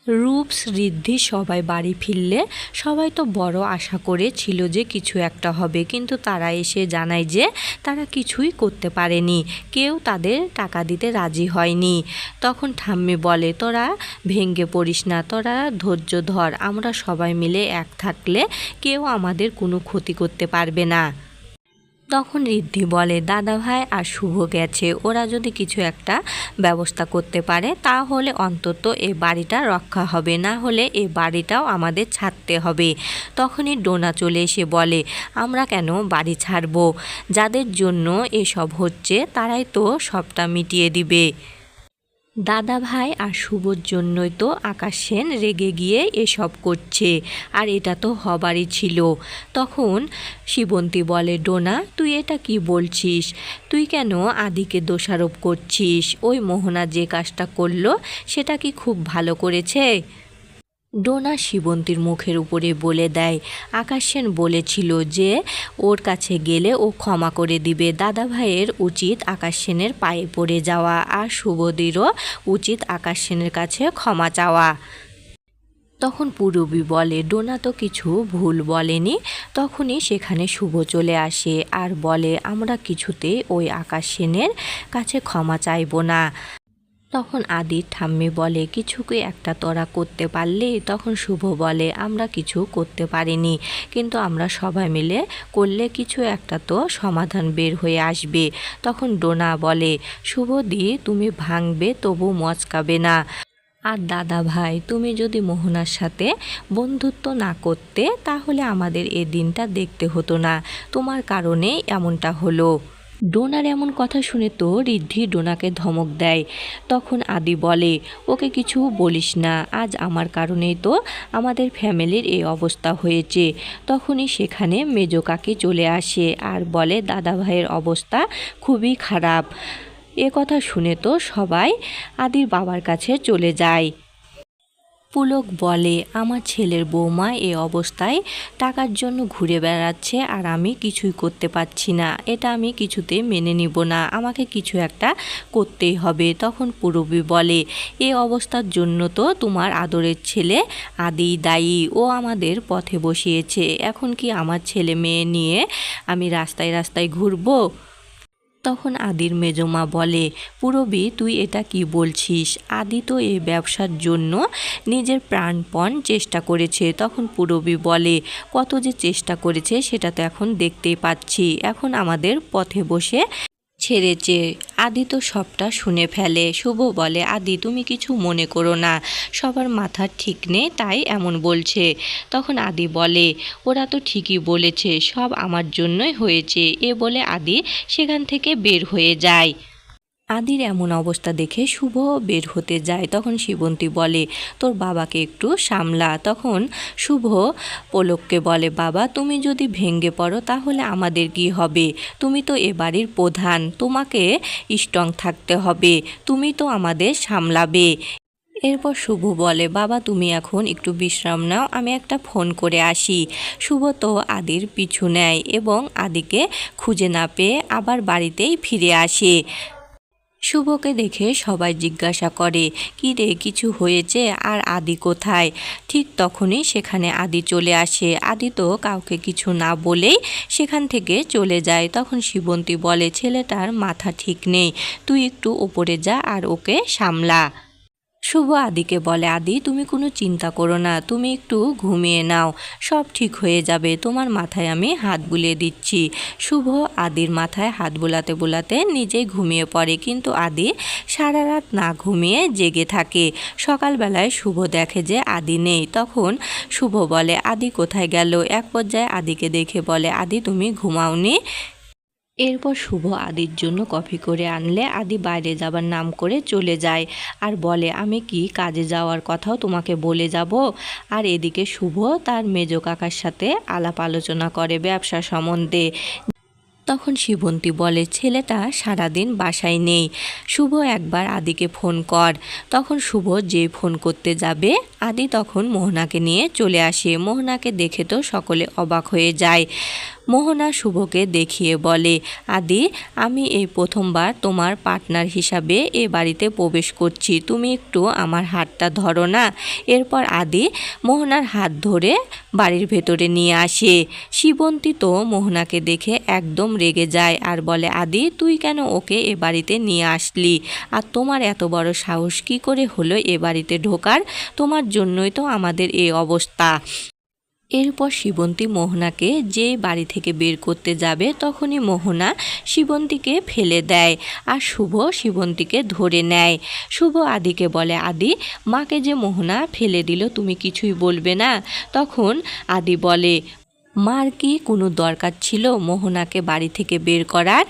রূপস ঋদ্ধি সবাই বাড়ি ফিরলে সবাই তো বড় আশা করে ছিল যে কিছু একটা হবে, কিন্তু তারা এসে জানায় যে তারা কিছুই করতে পারেনি, কেউ তাদের টাকা দিতে রাজি হয়নি। তখন ঠাম্মি বলে, তোরা ভেঙে পড়িস না, তোরা ধৈর্য ধর, আমরা সবাই মিলে এক থাকলে কেউ আমাদের কোনো ক্ষতি করতে পারবে না। তখন ঋদ্ধি বলে, দাদা ভাই আর শুভ গেছে, ওরা যদি কিছু একটা ব্যবস্থা করতে পারে তাহলে অন্তত এ বাড়িটা রক্ষা হবে, না হলে এ বাড়িটাও আমাদের ছাড়তে হবে। তখনই ডোনা চলে এসে বলে, আমরা কেন বাড়ি ছাড়বো, যাদের জন্য এসব হচ্ছে তারাই তো সবটা মিটিয়ে দিবে। দাদা ভাই আর শুভর জন্যই তো আকাশ সেন রেগে গিয়ে এসব করছে, আর এটা তো হবারই ছিল। তখন শিবন্তী বলে, ডোনা তুই এটা কি বলছিস, তুই কেন আদিকে দোষারোপ করছিস, ওই মোহনা যে কাজটা করলো সেটা কি খুব ভালো করেছে? ডোনা শিবন্তীর মুখের উপরে বলে দেয়, আকাশ সেন বলেছিল যে ওর কাছে গেলে ও ক্ষমা করে দিবে। দাদা ভাইয়ের উচিত আকাশ সেনের পায়ে পড়ে যাওয়া, আর শুভদীরও উচিত আকাশ সেনের কাছে ক্ষমা চাওয়া। তখন পূরবী বলে, ডোনা তো কিছু ভুল বলেনি। তখনই সেখানে শুভ চলে আসে আর বলে, আমরা কিছুতে ওই আকাশ সেনের কাছে ক্ষমা চাইব না। তখন আদির ঠাম্মি বলে, কিছু কি একটা তোরা করতে পারলি? তখন শুভ বলে, আমরা কিছু করতে পারিনি, কিন্তু আমরা সবাই মিলে করলে কিছু একটা তো সমাধান বের হয়ে আসবে। তখন ডোনা বলে, শুভদি তুমি ভাঙবে তবু মচকাবে না, আর দাদা ভাই তুমি যদি মোহনার সাথে বন্ধুত্ব না করতে তাহলে আমাদের এ দিনটা দেখতে হতো না, তোমার কারণেই এমনটা হলো। ডোনার এমন কথা শুনে তো ঋদ্ধি ডোনাকে ধমক দেয়। তখন আদি বলে, ওকে কিছু বলিস না, আজ আমার কারণেই তো আমাদের ফ্যামিলির এই অবস্থা হয়েছে। তখনই সেখানে মেজ কাকি চলে আসে আর বলে, দাদা ভাইয়ের অবস্থা খুবই খারাপ। এ কথা শুনে তো সবাই আদির বাবার কাছে চলে যায়। পুলক বলে, আমার ছেলের বৌমা এ অবস্থায় টাকার জন্য ঘুরে বেড়াচ্ছে আর আমি কিছুই করতে পারছি না, এটা আমি কিছুতে মেনে নিব না, আমাকে কিছু একটা করতেই হবে। তখন পূরবী বলে, এ অবস্থার জন্য তো তোমার আদরের ছেলে আদিই দায়ী, ও আমাদের পথে বসিয়েছে, এখন কি আমার ছেলে মেয়ে নিয়ে আমি রাস্তায় রাস্তায় ঘুরবো? তখন আদির মেজমা বলে, পূরবী তুই এটা কি বলছিস, আদি তো এই ব্যবসার জন্য নিজের প্রাণপণ চেষ্টা করেছে। তখন পূরবী বলে, কত যে চেষ্টা করেছে সেটা তো এখন দেখতেই পাচ্ছি, এখন আমাদের পথে বসে ছেড়েছে। আদি তো সবটা শুনে ফেলে। শুভ বলে, আদি তুমি কিছু মনে করো না, সবার মাথা ঠিক নেই তাই এমন বলছে। তখন আদি বলে, ওরা তো ঠিকই বলেছে, সব আমার জন্যই হয়েছে। এ বলে আদি সেখান থেকে বের হয়ে যায়। আদির এমন অবস্থা দেখে শুভ বের হতে যায়। তখন শিবন্তী বলে, তোর বাবাকে একটু সামলা। তখন শুভ পলককে বলে, বাবা তুমি যদি ভেঙে পড়ো তাহলে আমাদের কি হবে, তুমি তো এ বাড়ির প্রধান, তোমাকে স্ট্রং থাকতে হবে, তুমি তো আমাদের সামলাবে। এরপর শুভ বলে, বাবা তুমি এখন একটু বিশ্রাম নাও, আমি একটা ফোন করে আসি। শুভ তো আদির পিছু নেয় এবং আদিকে খুঁজে না পেয়ে আবার বাড়িতেই ফিরে আসে। শুভকে দেখে সবাই জিজ্ঞাসা করে, কী রে কিছু হয়েছে, আর আদি কোথায়? ঠিক তখনই সেখানে আদি চলে আসে। আদি তো কাউকে কিছু না বলেই সেখান থেকে চলে যায়। তখন শিবন্তী বলে, ছেলেটার মাথা ঠিক নেই, তুই একটু ওপরে যা আর ওকে সামলা। শুভ আদিকে বলে, আদি তুমি কোনো চিন্তা করো না, তুমি একটু ঘুমিয়ে নাও, সব ঠিক হয়ে যাবে, তোমার মাথায় আমি হাত বুলিয়ে দিচ্ছি। শুভ আদির মাথায় হাত বুলাতে বুলাতে নিজেই ঘুমিয়ে পড়ে, কিন্তু আদি সারা রাত না ঘুমিয়ে জেগে থাকে। সকালবেলায় শুভ দেখে যে আদি নেই। তখন শুভ বলে, আদি কোথায় গেল? এক পর্যায়ে আদিকে দেখে বলে, আদি তুমি ঘুমাওনি? এরপর শুভ আদির জন্য কফি করে আনলে আদি বাইরে যাবার নাম করে চলে যায় আর বলে, আমি কি কাজে যাওয়ার কথাও তোমাকে বলে যাব। আর এদিকে শুভ তার মেজ কাকার সাথে আলাপ আলোচনা করে ব্যবসা সম্বন্ধে। তখন শিবন্তী বলে, ছেলেটা সারাদিন বাসায় নেই, শুভ একবার আদিকে ফোন কর। তখন শুভ যে ফোন করতে যাবে, আদি তখন মোহনাকে নিয়ে চলে আসে। মোহনাকে দেখে তো সকলে অবাক হয়ে যায়। মোহনা শুভকে দেখিয়ে বলে, আদি, আমি এই প্রথমবার তোমার পার্টনার হিসাবে এ বাড়িতে প্রবেশ করছি, তুমি একটু আমার হাতটা ধরো না। এরপর আদি মোহনার হাত ধরে বাড়ির ভেতরে নিয়ে আসে। শিবন্তী তো মোহনাকে দেখে একদম রেগে যায় আর বলে, আদি, তুই কেন ওকে এ বাড়িতে নিয়ে আসলি? আর তোমার এত বড় সাহস কী করে হলো এ বাড়িতে ঢোকার? তোমার জন্যই তো আমাদের এই অবস্থা। এরপর শিবন্তী মোহনাকে যে বাড়ি থেকে বের করতে যাবে, তখনই মোহনা শিবন্তীকে ফেলে দেয় আর শুভ শিবন্তীকে ধরে নেয়। শুভ আদিকে বলে, আদি, মাকে যে মোহনা ফেলে দিল তুমি কিছুই বলবে না? তখন আদি বলে, মার কি কোনো দরকার ছিল মোহনাকে বাড়ি থেকে বের করার?